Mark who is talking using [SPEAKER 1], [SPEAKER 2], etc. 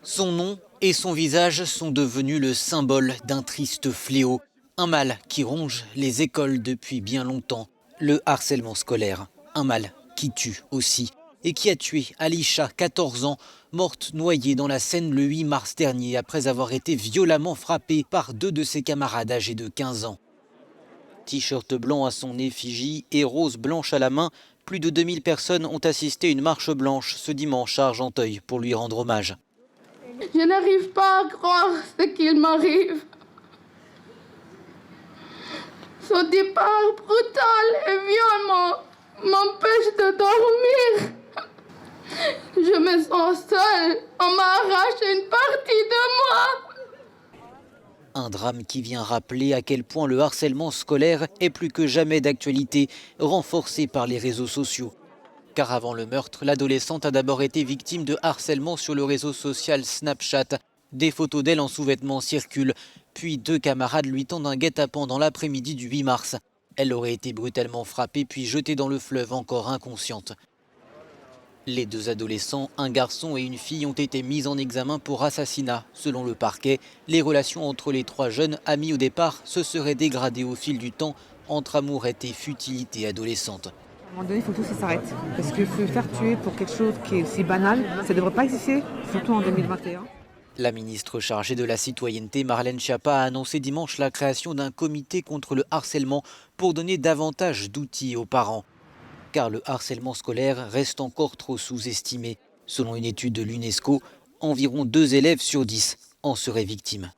[SPEAKER 1] Son nom et son visage sont devenus le symbole d'un triste fléau, un mal qui ronge les écoles depuis bien longtemps, le harcèlement scolaire. Un mal qui tue aussi et qui a tué Alisha, 14 ans, morte noyée dans la Seine le 8 mars dernier après avoir été violemment frappée par deux de ses camarades âgés de 15 ans. T-shirt blanc à son effigie et rose blanche à la main, plus de 2000 personnes ont assisté à une marche blanche ce dimanche à Argenteuil pour lui rendre hommage.
[SPEAKER 2] Je n'arrive pas à croire ce qu'il m'arrive. Son départ brutal et violent m'empêche de dormir. Je me sens seule. On m'a arraché une partie de moi.
[SPEAKER 1] Un drame qui vient rappeler à quel point le harcèlement scolaire est plus que jamais d'actualité, renforcé par les réseaux sociaux. Car avant le meurtre, l'adolescente a d'abord été victime de harcèlement sur le réseau social Snapchat. Des photos d'elle en sous-vêtements circulent, puis deux camarades lui tendent un guet-apens dans l'après-midi du 8 mars. Elle aurait été brutalement frappée puis jetée dans le fleuve encore inconsciente. Les deux adolescents, un garçon et une fille, ont été mis en examen pour assassinat. Selon le parquet, les relations entre les trois jeunes, amis au départ, se seraient dégradées au fil du temps entre amourette et futilité adolescente.
[SPEAKER 3] À un moment donné, il faut que tout ça s'arrête. Parce que se faire tuer pour quelque chose qui est si banal, ça ne devrait pas exister, surtout en 2021.
[SPEAKER 1] La ministre chargée de la citoyenneté, Marlène Schiappa, a annoncé dimanche la création d'un comité contre le harcèlement pour donner davantage d'outils aux parents. Car le harcèlement scolaire reste encore trop sous-estimé. Selon une étude de l'UNESCO, environ 2 élèves sur 10 en seraient victimes.